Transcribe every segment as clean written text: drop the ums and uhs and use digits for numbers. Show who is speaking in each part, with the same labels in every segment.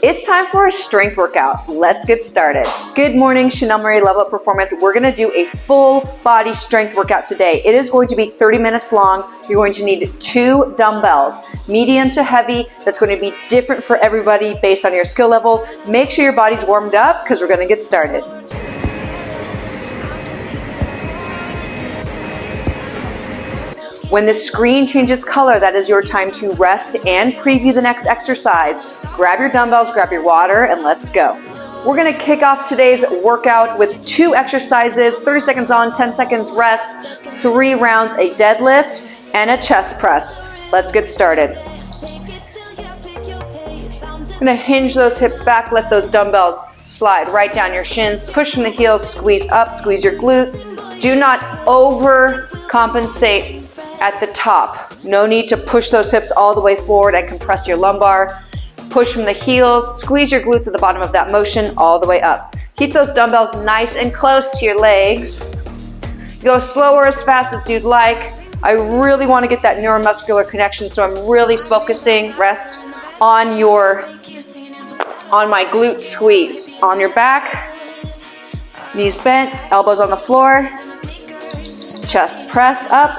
Speaker 1: It's time for a strength workout. Let's get started. Good morning, Chanel Marie Level Up Performance. We're gonna do a full body strength workout today. It is going to be 30 minutes long. You're going to need 2 dumbbells, medium to heavy. That's going to be different for everybody based on your skill level. Make sure your body's warmed up because we're gonna get started. When the screen changes color, that is your time to rest and preview the next exercise. Grab your dumbbells, grab your water, and let's go. We're gonna kick off today's workout with 2 exercises, 30 seconds on, 10 seconds rest, 3 rounds, a deadlift, and a chest press. Let's get started. I'm gonna hinge those hips back, let those dumbbells slide right down your shins, push from the heels, squeeze up, squeeze your glutes. Do not overcompensate at the top. No need to push those hips all the way forward and compress your lumbar. Push from the heels, squeeze your glutes at the bottom of that motion all the way up. Keep those dumbbells nice and close to your legs. Go slow or as fast as you'd like. I really want to get that neuromuscular connection, so I'm really focusing, rest on my glute squeeze. On your back, knees bent, elbows on the floor, chest press up,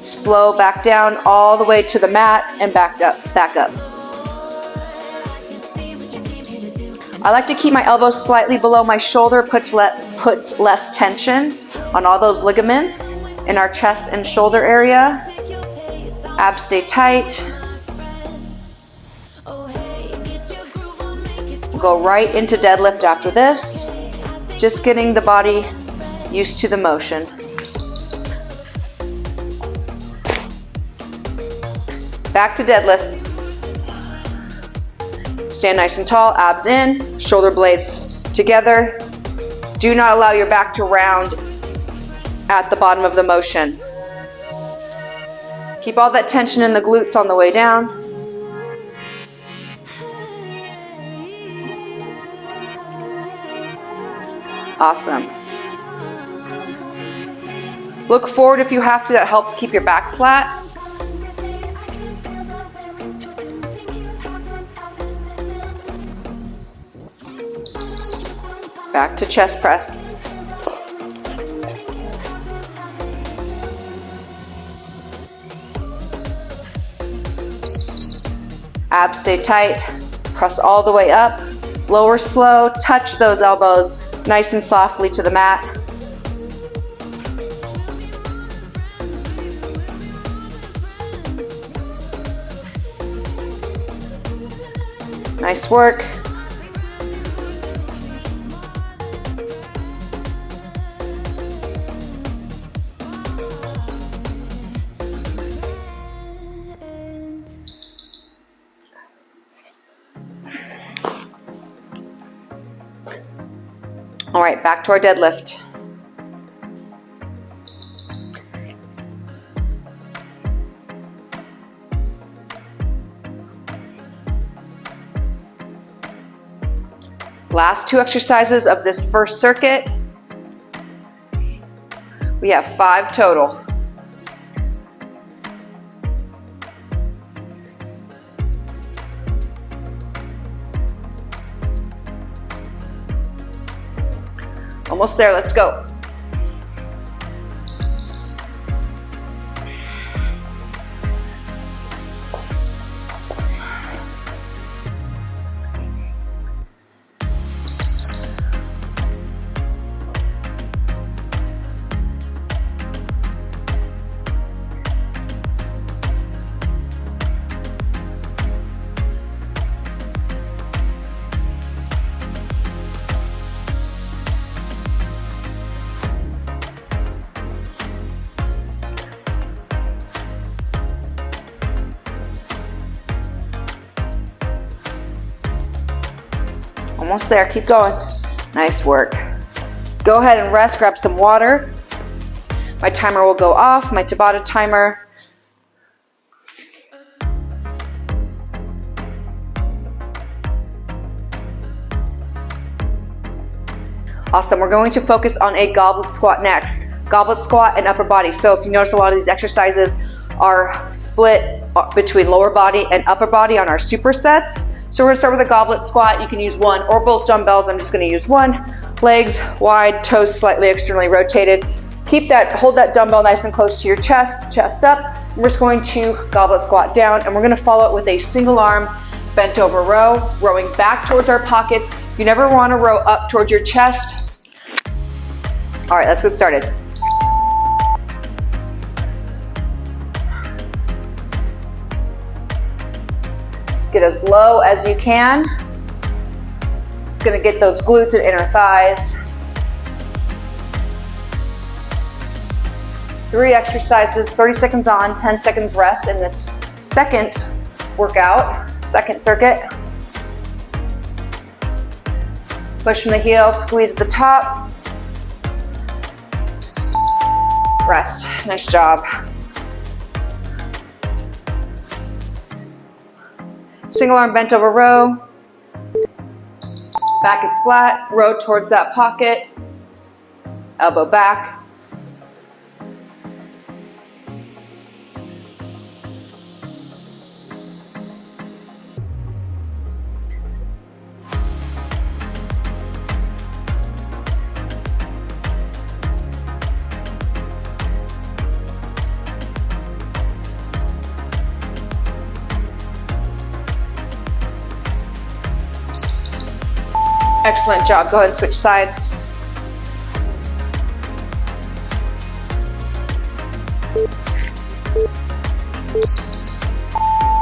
Speaker 1: slow back down all the way to the mat and back up. I like to keep my elbows slightly below my shoulder, puts less tension on all those ligaments in our chest and shoulder area. Abs stay tight. We'll go right into deadlift after this. Just getting the body used to the motion. Back to deadlift. Stand nice and tall, abs in, shoulder blades together. Do not allow your back to round at the bottom of the motion. Keep all that tension in the glutes on the way down. Awesome. Look forward if you have to, that helps keep your back flat. Back to chest press. Abs stay tight. Press all the way up. Lower slow. Touch those elbows nice and softly to the mat. Nice work. All right, back to our deadlift. Last 2 exercises of this first circuit. We have 5 total. Almost there, let's go. Almost there, keep going. Nice work. Go ahead and rest, grab some water. My timer will go off, my Tabata timer. Awesome, we're going to focus on a goblet squat next. Goblet squat and upper body. So if you notice, a lot of these exercises are split between lower body and upper body on our supersets. So we're gonna start with a goblet squat. You can use one or both dumbbells. I'm just gonna use one. Legs wide, toes slightly externally rotated. Hold that dumbbell nice and close to your chest, chest up. We're just going to goblet squat down, and we're gonna follow it with a single arm bent over row, rowing back towards our pockets. You never wanna row up towards your chest. All right, let's get started. Get as low as you can. It's gonna get those glutes and inner thighs. 3 exercises, 30 seconds on, 10 seconds rest in this second workout, second circuit. Push from the heel, squeeze at the top. Rest, nice job. Single arm bent over row. Back is flat, row towards that pocket. Elbow back. Excellent job. Go ahead and switch sides.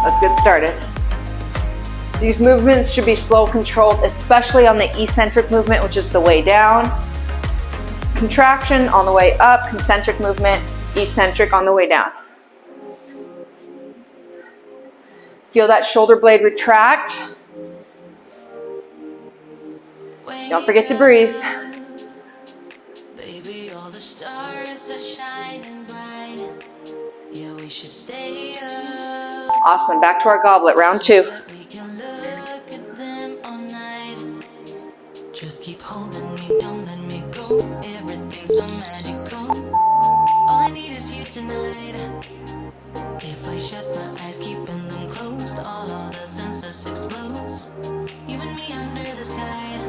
Speaker 1: Let's get started. These movements should be slow, controlled, especially on the eccentric movement, which is the way down. Contraction on the way up, concentric movement, eccentric on the way down. Feel that shoulder blade retract. Don't forget to breathe.
Speaker 2: Baby, all the stars are shining bright. Yeah, we should stay up.
Speaker 1: Awesome. Back to our goblet, round 2.
Speaker 2: We can look at them all night. Just keep holding me, don't let me go. Everything's so magical. All I need is you tonight. If I shut my eyes, keeping them closed, all the senses explodes. You and me under the sky.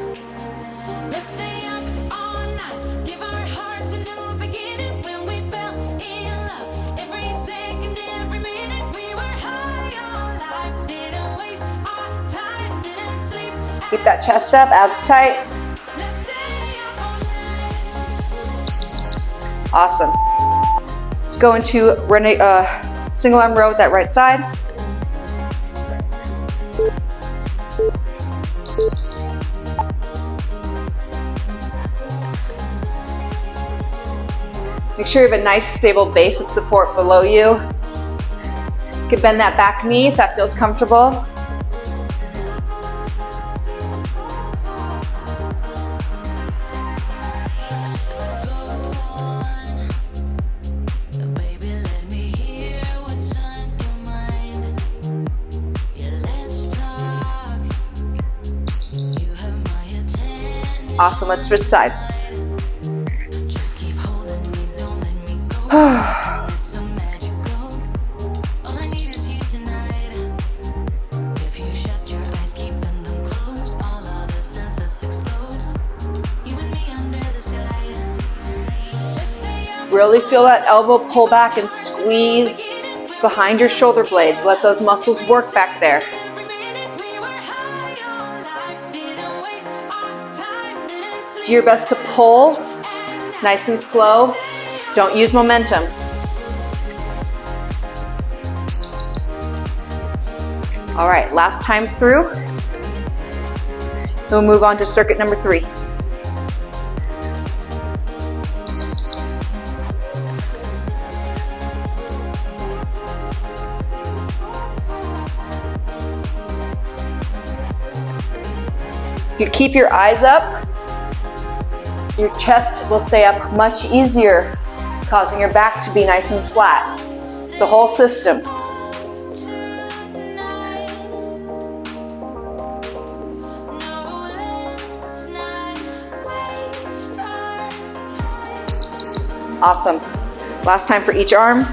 Speaker 2: Let's stay up all night, give our hearts a new beginning. When we fell in love, every second, every minute, we were high on life. Didn't waste our time, didn't sleep.
Speaker 1: Keep that chest up, abs tight.
Speaker 2: Let's stay up all night.
Speaker 1: Awesome. Let's go into single arm row with that right side. Make sure you have a nice stable base of support below you. You can bend that back knee if that feels comfortable.
Speaker 2: Baby, let me hear what's on your mind. Yeah, let's talk. You have my attention.
Speaker 1: Awesome, let's switch sides.
Speaker 2: Just keep holding me, don't let me go. It's so magical. All I need is you tonight. If you shut your eyes, keeping them closed, all of the senses explode. You and me under the sky. Let's stay up.
Speaker 1: Really feel that elbow pull back and squeeze behind your shoulder blades. Let those muscles work back there.
Speaker 2: Every minute we were high on life. Didn't waste our time, didn't sleep.
Speaker 1: Do your best to pull, nice and slow. Don't use momentum. All right, last time through. We'll move on to circuit number 3. If you keep your eyes up, your chest will stay up much easier, causing your back to be nice and flat. It's a whole system. Awesome. Last time for each arm.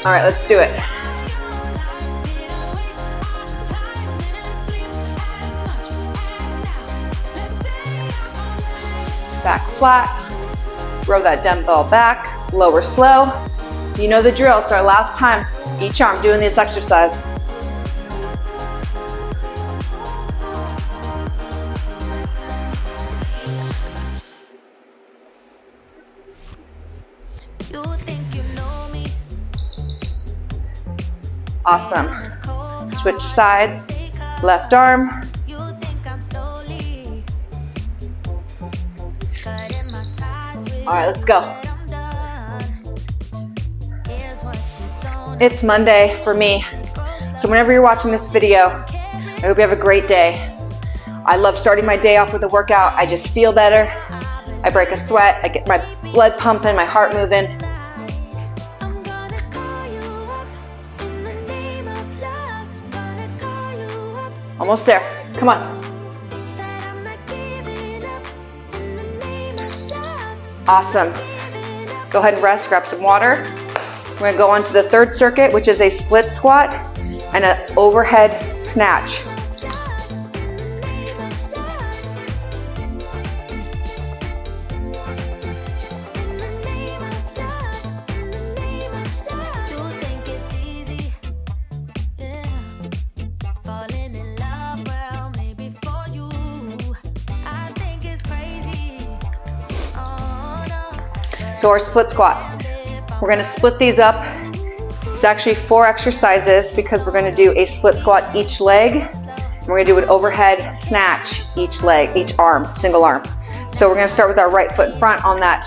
Speaker 1: All right, let's do it. Back flat, row that dumbbell back, lower slow. You know the drill, it's our last time, each arm doing this exercise. Awesome. Switch sides, left arm. All right, let's go. It's Monday for me, so whenever you're watching this video, I hope you have a great day. I love starting my day off with a workout. I just feel better. I break a sweat. I get my blood pumping, my heart moving. Almost there. Come on. Awesome. Go ahead and rest, grab some water. We're gonna go on to the third circuit, which is a split squat and an overhead snatch. So our split squat, we're gonna split these up. It's actually 4 exercises because we're gonna do a split squat each leg. And we're gonna do an overhead snatch each leg, each arm, single arm. So we're gonna start with our right foot in front on that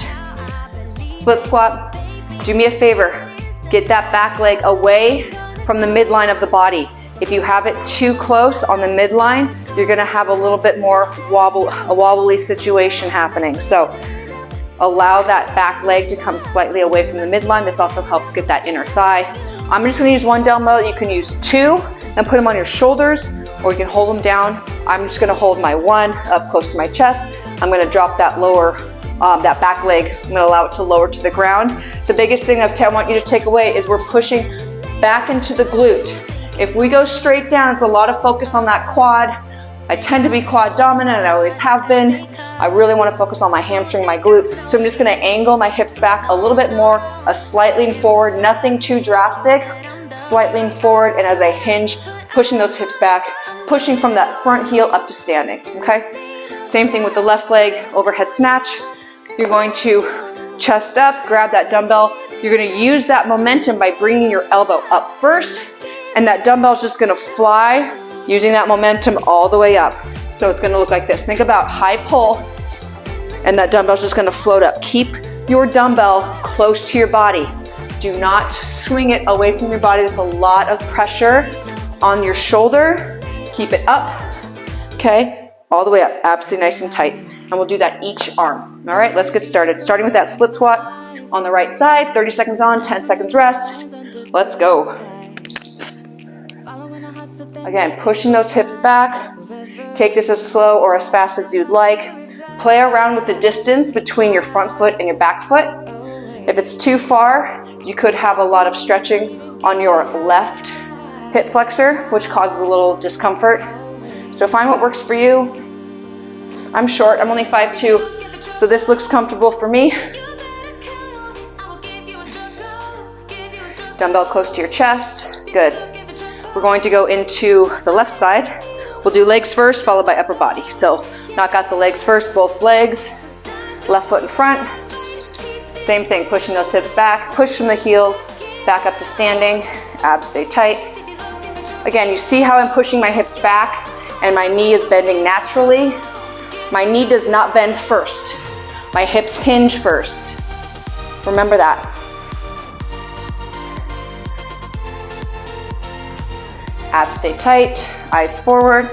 Speaker 1: split squat. Do me a favor, get that back leg away from the midline of the body. If you have it too close on the midline, you're gonna have a little bit more a wobbly situation happening. So allow that back leg to come slightly away from the midline. This also helps get that inner thigh. I'm just gonna use 1 dumbbell. You can use 2 and put them on your shoulders, or you can hold them down. I'm just gonna hold my 1 up close to my chest. I'm gonna drop that lower, that back leg. I'm gonna allow it to lower to the ground. The biggest thing that I want you to take away is we're pushing back into the glute. If we go straight down, it's a lot of focus on that quad. I tend to be quad dominant, and I always have been. I really want to focus on my hamstring, my glute. So I'm just going to angle my hips back a little bit more, a slight lean forward, nothing too drastic. Slight lean forward, and as I hinge, pushing those hips back, pushing from that front heel up to standing, okay? Same thing with the left leg, overhead snatch. You're going to chest up, grab that dumbbell. You're going to use that momentum by bringing your elbow up first, and that dumbbell is just going to fly, using that momentum all the way up. So it's gonna look like this. Think about high pull, and that dumbbell's just gonna float up. Keep your dumbbell close to your body. Do not swing it away from your body. There's a lot of pressure on your shoulder. Keep it up, okay? All the way up, absolutely nice and tight. And we'll do that each arm. All right, let's get started. Starting with that split squat on the right side, 30 seconds on, 10 seconds rest. Let's go. Again, pushing those hips back. Take this as slow or as fast as you'd like. Play around with the distance between your front foot and your back foot. If it's too far, you could have a lot of stretching on your left hip flexor, which causes a little discomfort. So find what works for you. I'm short, I'm only 5'2", so this looks comfortable for me. Dumbbell close to your chest, good. We're going to go into the left side. We'll do legs first, followed by upper body. So knock out the legs first, both legs. Left foot in front. Same thing, pushing those hips back. Push from the heel, back up to standing. Abs stay tight. Again, you see how I'm pushing my hips back and my knee is bending naturally. My knee does not bend first. My hips hinge first. Remember that. Abs stay tight, eyes forward.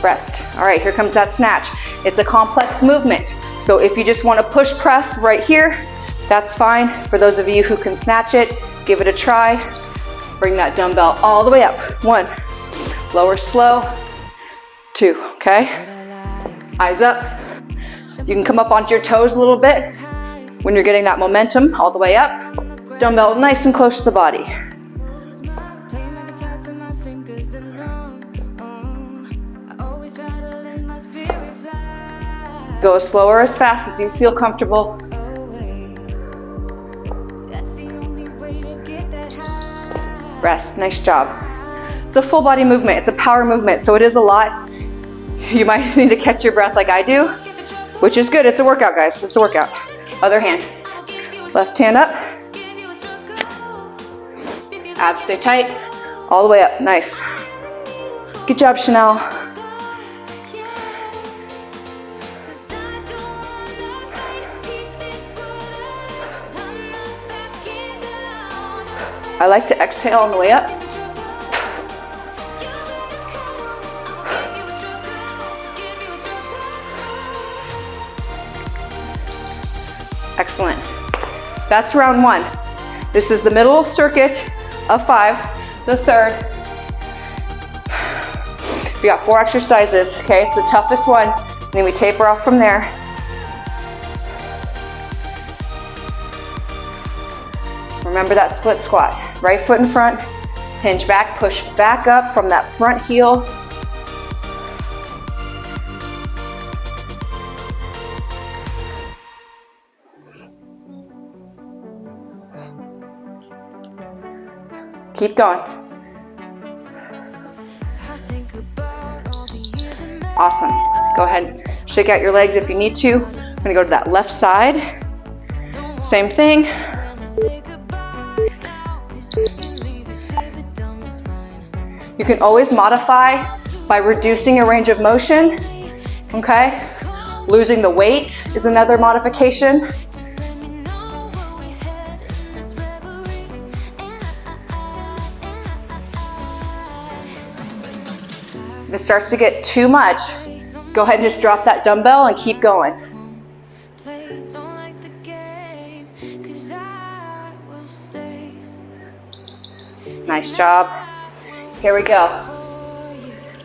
Speaker 1: Rest. All right, here comes that snatch. It's a complex movement. So if you just want to push press right here, that's fine. For those of you who can snatch it, give it a try. Bring that dumbbell all the way up. 1, lower slow, 2, okay? Eyes up. You can come up onto your toes a little bit when you're getting that momentum all the way up. Dumbbell nice and close to the body. Go as slow or as fast as you feel comfortable. Rest, nice job. It's a full body movement, it's a power movement, so it is a lot. You might need to catch your breath like I do, which is good, it's a workout guys, it's a workout. Other hand, left hand up. Abs stay tight, all the way up, nice. Good job, Chanel. I like to exhale on the way up. Excellent. That's round one. This is the middle circuit of 5, the third. We got 4 exercises, okay? It's the toughest one, and then we taper off from there. Remember that split squat. Right foot in front, hinge back, push back up from that front heel. Keep going. Awesome. Go ahead, shake out your legs if you need to. I'm gonna go to that left side. Same thing. You can always modify by reducing your range of motion, okay? Losing the weight is another modification. If it starts to get too much, go ahead and just drop that dumbbell and keep going. Nice job. Here we go.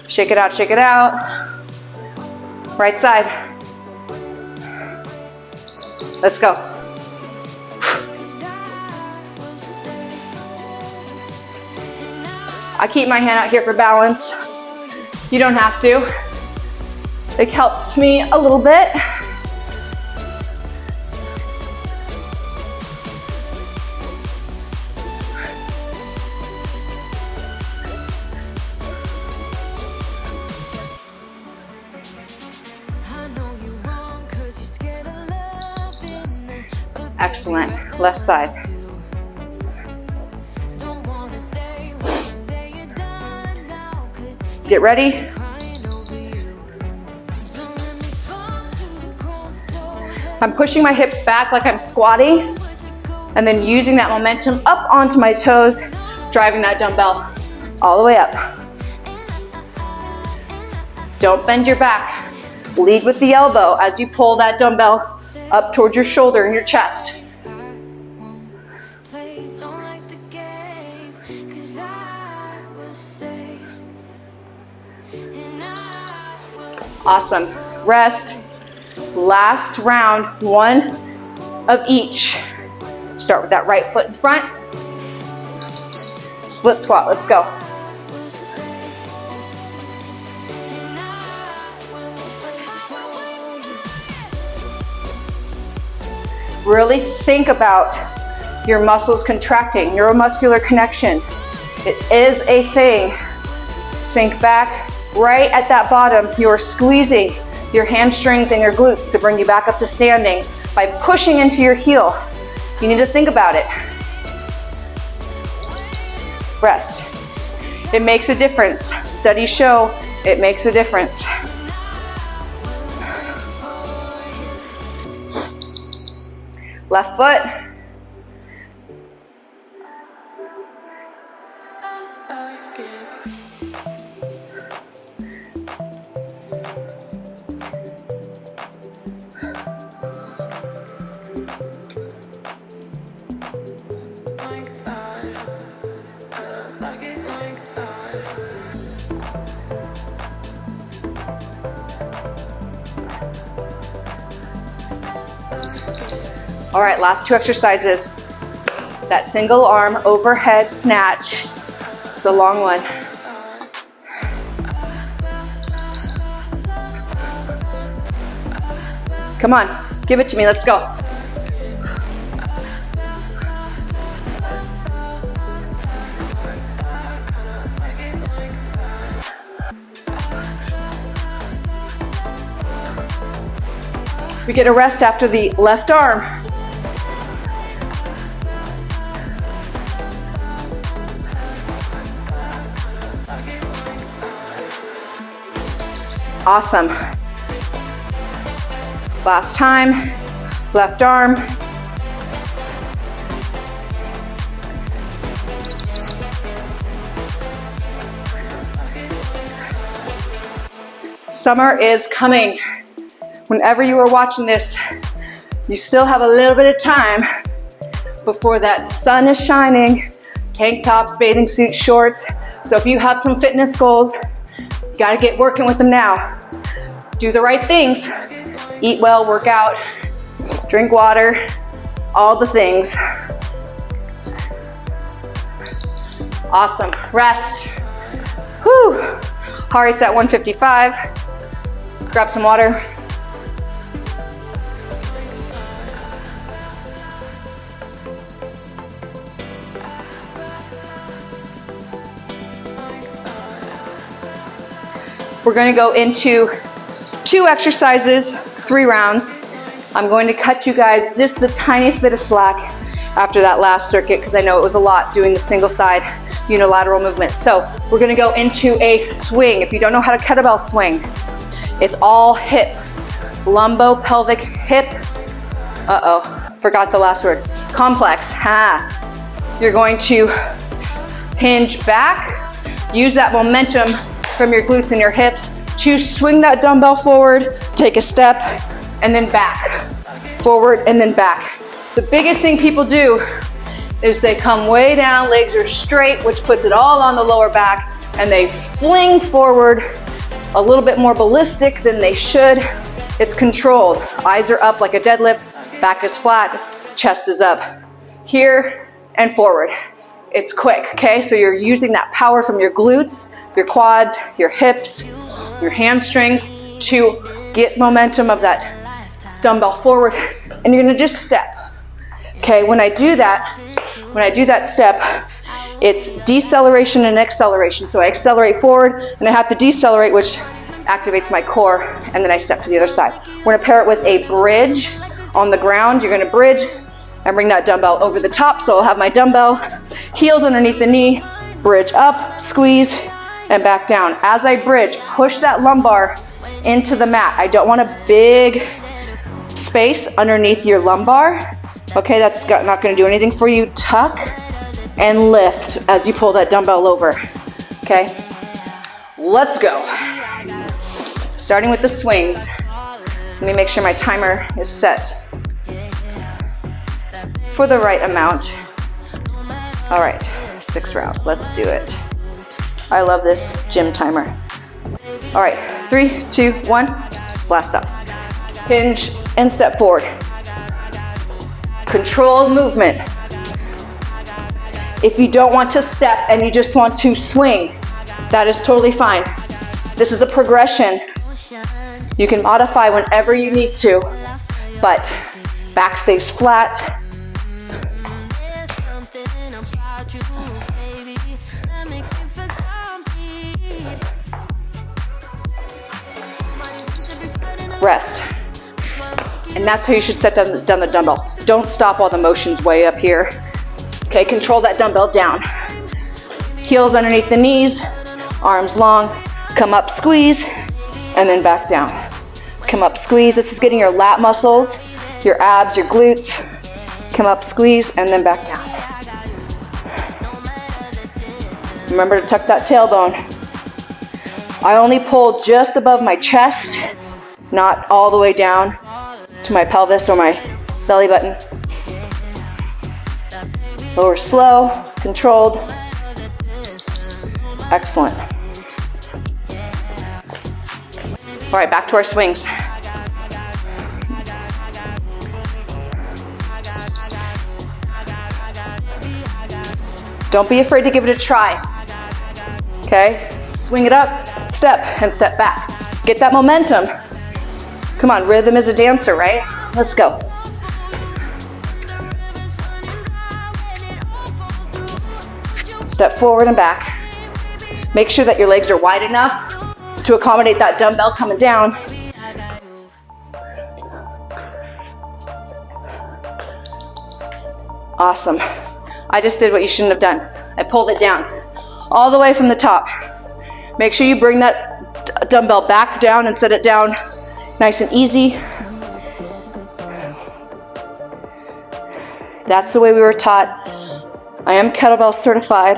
Speaker 1: Shake it out, shake it out. Right side. Let's go. I keep my hand out here for balance. You don't have to. It helps me a little bit. Excellent. Left side. Get ready. I'm pushing my hips back like I'm squatting and then using that momentum up onto my toes, driving that dumbbell all the way up. Don't bend your back. Lead with the elbow as you pull that dumbbell up towards your shoulder and your chest. Awesome. Rest. Last round, 1 of each. Start with that right foot in front. Split squat, let's go. Really think about your muscles contracting, neuromuscular connection. It is a thing. Sink back. Right at that bottom, you're squeezing your hamstrings and your glutes to bring you back up to standing by pushing into your heel. You need to think about it. Rest. It makes a difference. Studies show it makes a difference. Left foot. All right, last 2 exercises. That single arm overhead snatch. It's a long one. Come on, give it to me, let's go. We get a rest after the left arm. Awesome. Last time, left arm. Summer is coming. Whenever you are watching this, you still have a little bit of time before that sun is shining. Tank tops, bathing suits, shorts. So if you have some fitness goals, you gotta get working with them now. Do the right things. Eat well, work out, drink water, all the things. Awesome, rest. Whew. Heart rate's at 155. Grab some water. We're going to go into 2 exercises, 3 rounds. I'm going to cut you guys just the tiniest bit of slack after that last circuit because I know it was a lot doing the single side unilateral movement. So we're going to go into a swing. If you don't know how to kettlebell swing, it's all hips, lumbo-pelvic hip. Uh-oh, forgot the last word. Complex. Ha. You're going to hinge back, use that momentum from your glutes and your hips to swing that dumbbell forward, take a step, and then back. Forward and then back. The biggest thing people do is they come way down, legs are straight, which puts it all on the lower back, and they fling forward a little bit more ballistic than they should. It's controlled. Eyes are up like a deadlift, back is flat, chest is up. Here and forward. It's quick, okay? So you're using that power from your glutes, your quads, your hips, your hamstrings to get momentum of that dumbbell forward, and you're gonna just step. Okay, when I do that step, it's deceleration and acceleration. So I accelerate forward and I have to decelerate, which activates my core, and then I step to the other side. We're gonna pair it with a bridge on the ground. You're gonna bridge and bring that dumbbell over the top. So I'll have my dumbbell, heels underneath the knee, bridge up, squeeze, and back down. As I bridge, push that lumbar into the mat. I don't want a big space underneath your lumbar. Okay, that's not gonna do anything for you. Tuck and lift as you pull that dumbbell over. Okay, let's go. Starting with the swings. Let me make sure my timer is set for the right amount. All right, 6 rounds, let's do it. I love this gym timer. All right, 3, 2, 1, blast off. Hinge and step forward. Controlled movement. If you don't want to step and you just want to swing, that is totally fine. This is a progression. You can modify whenever you need to, but back stays flat. Rest. And that's how you should set down the dumbbell. Don't stop while the motion's way up here. Okay, control that dumbbell down. Heels underneath the knees, arms long, come up, squeeze, and then back down. Come up, squeeze. This is getting your lat muscles, your abs, your glutes. Come up, squeeze, and then back down. Remember to tuck that tailbone. I only pull just above my chest, not all the way down to my pelvis or my belly button. Lower slow, controlled. Excellent. All right, back to our swings. Don't be afraid to give it a try. Okay, swing it up, step, and step back. Get that momentum. Come on, rhythm is a dancer, right? Let's go. Step forward and back. Make sure that your legs are wide enough to accommodate that dumbbell coming down. Awesome. I just did what you shouldn't have done. I pulled it down all the way from the top. Make sure you bring that dumbbell back down and set it down nice and easy. That's the way we were taught. I am kettlebell certified.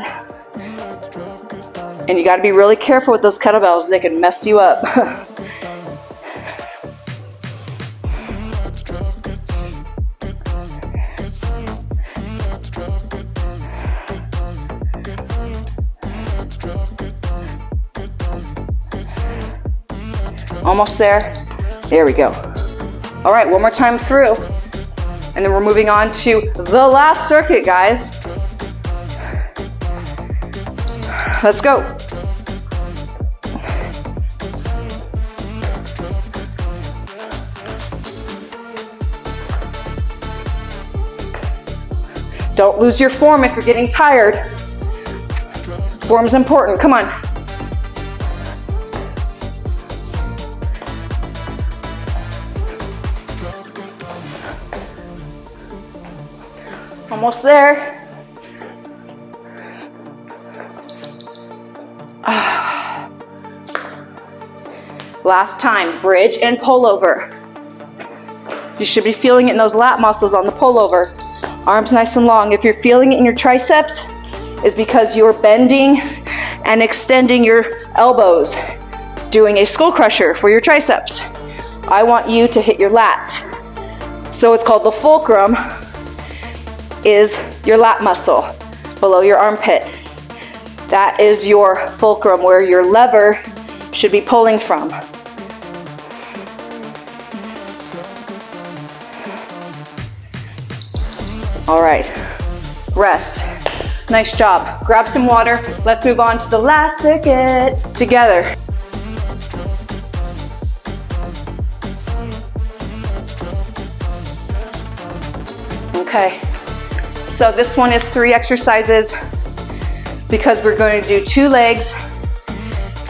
Speaker 1: And you got to be really careful with those kettlebells. They can mess you up. Almost there. There we go. All right, one more time through. And then we're moving on to the last circuit, guys. Let's go. Don't lose your form if you're getting tired. Form's important. Come on. Almost there. Last time, bridge and pullover. You should be feeling it in those lat muscles on the pullover. Arms nice and long. If you're feeling it in your triceps, it's because you're bending and extending your elbows, doing a skull crusher for your triceps. I want you to hit your lats. So it's called the fulcrum, is your lat muscle below your armpit. That is your fulcrum, where your lever should be pulling from. All right, rest. Nice job. Grab some water. Let's move on to the last circuit together. Okay, so this one is 3 exercises because we're going to do 2 legs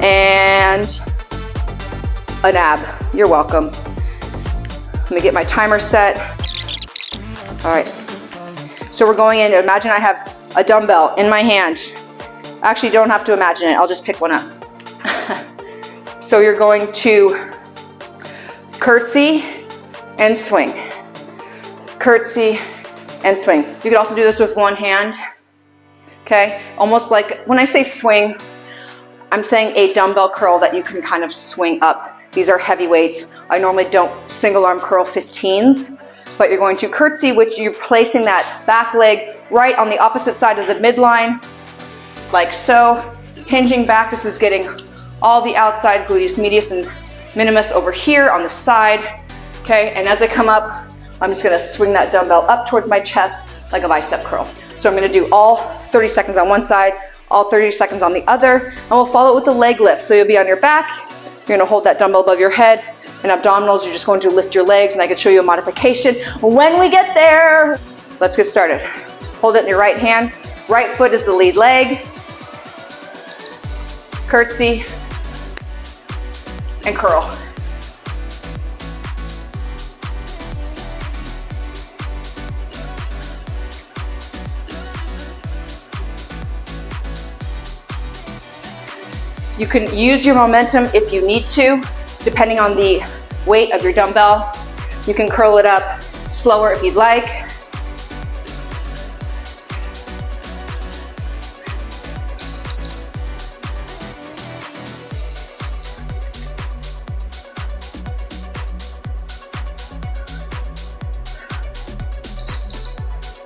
Speaker 1: and an ab. You're welcome. Let me get my timer set. All right. So we're going in, imagine I have a dumbbell in my hand. Actually, you don't have to imagine it, I'll just pick one up. So you're going to curtsy and swing. Curtsy and swing. You could also do this with one hand, okay? Almost like, when I say swing, I'm saying a dumbbell curl that you can kind of swing up. These are heavy weights. I normally don't single arm curl 15s. But you're going to curtsy, which you're placing that back leg right on the opposite side of the midline, like so. Hinging back, this is getting all the outside gluteus medius and minimus over here on the side, okay? And as I come up, I'm just gonna swing that dumbbell up towards my chest like a bicep curl. So I'm gonna do all 30 seconds on one side, all 30 seconds on the other, and we'll follow it with the leg lift. So you'll be on your back, you're gonna hold that dumbbell above your head, and abdominals, you're just going to lift your legs, and I can show you a modification when we get there. Let's get started. Hold it in your right hand. Right foot is the lead leg. Curtsy and curl. You can use your momentum if you need to, depending on the weight of your dumbbell. You can curl it up slower if you'd like.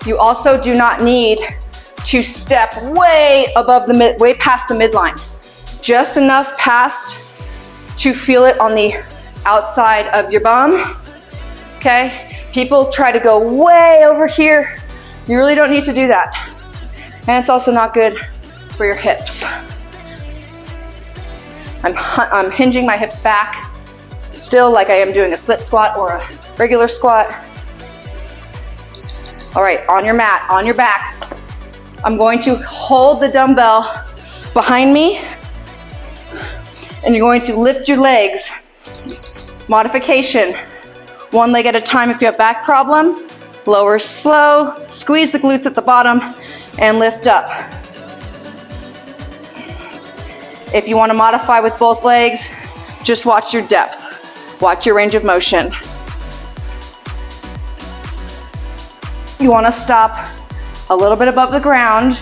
Speaker 1: You also do not need to step way above the way past the midline. Just enough past to feel it on the outside of your bum, okay? People try to go way over here. You really don't need to do that. And it's also not good for your hips. I'm hinging my hips back, still like I am doing a split squat or a regular squat. All right, on your mat, on your back, I'm going to hold the dumbbell behind me, and you're going to lift your legs. Modification, one leg at a time if you have back problems. Lower slow, squeeze the glutes at the bottom, and lift up. If you want to modify with both legs, just watch your depth. Watch your range of motion. You want to stop a little bit above the ground.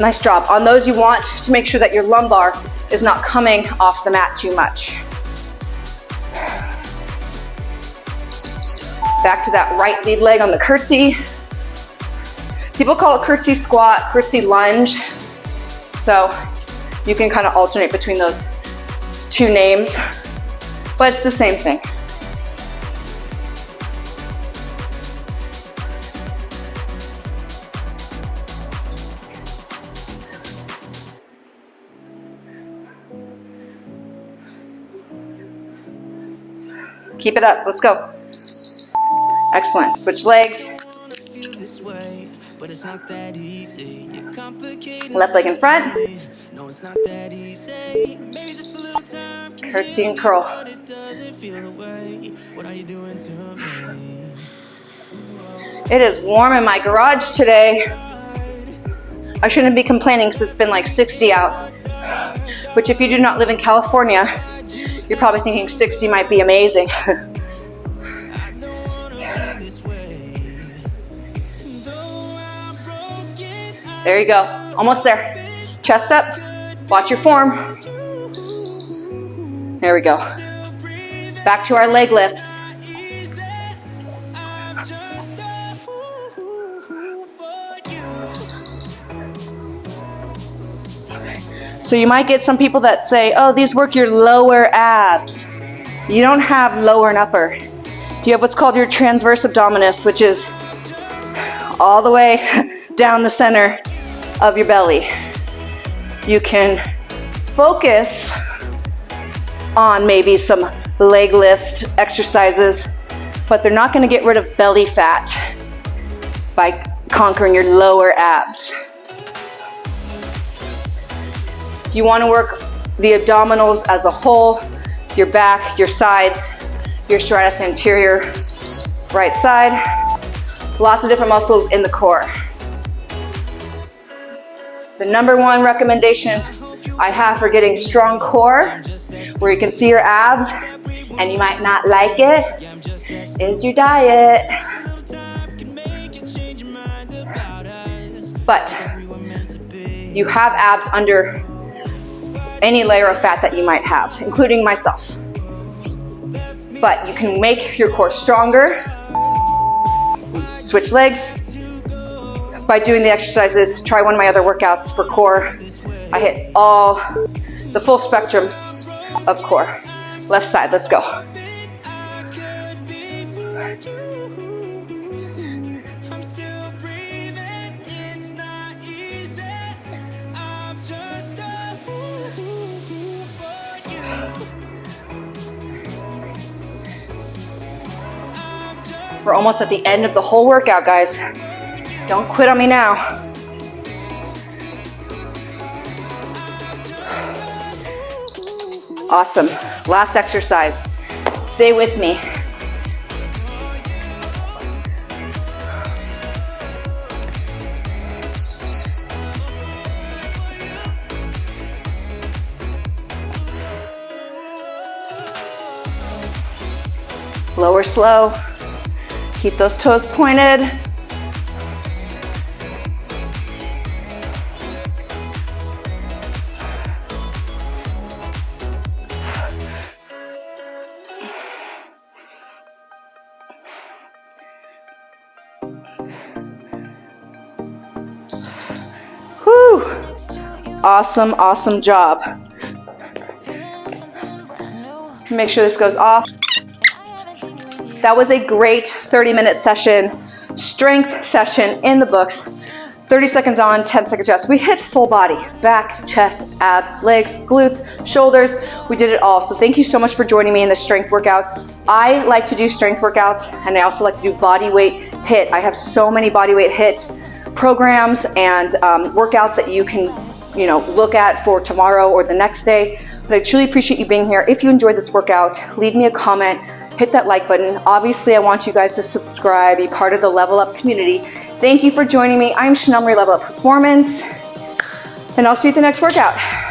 Speaker 1: Nice job. On those, you want to make sure that your lumbar is not coming off the mat too much. Back to that right lead leg on the curtsy. People call it curtsy squat, curtsy lunge. So you can kind of alternate between those two names, but it's the same thing. Keep it up, let's go. Excellent, switch legs. Left leg in front. Curtsy and curl. It is warm in my garage today. I shouldn't be complaining because it's been like 60 out, which if you do not live in California, you're probably thinking 60 might be amazing. There you go, almost there. Chest up, watch your form. There we go. Back to our leg lifts. So you might get some people that say, oh, these work your lower abs. You don't have lower and upper. You have what's called your transverse abdominis, which is all the way down the center of your belly. You can focus on maybe some leg lift exercises, but they're not going to get rid of belly fat by conquering your lower abs. You want to work the abdominals as a whole, your back, your sides, your serratus anterior, right side. Lots of different muscles in the core. The number one recommendation I have for getting strong core, where you can see your abs and you might not like it, is your diet. But you have abs under any layer of fat that you might have, including myself. But you can make your core stronger. Switch legs by doing the exercises. Try one of my other workouts for core. I hit the full spectrum of core. Left side, let's go. We're almost at the end of the whole workout, guys. Don't quit on me now. Awesome. Last exercise. Stay with me. Lower slow. Keep those toes pointed. Whew. Awesome, awesome job. Make sure this goes off. That was a great 30-minute session, strength session in the books. 30 seconds on, 10 seconds rest. We hit full body, back, chest, abs, legs, glutes, shoulders. We did it all. So thank you so much for joining me in this strength workout. I like to do strength workouts, and I also like to do body weight HIIT. I have so many body weight HIIT programs and workouts that you can, look at for tomorrow or the next day. But I truly appreciate you being here. If you enjoyed this workout, leave me a comment, hit that like button. Obviously, I want you guys to subscribe, be part of the Level Up community. Thank you for joining me. I'm Chanel Marie, Level Up Performance, and I'll see you at the next workout.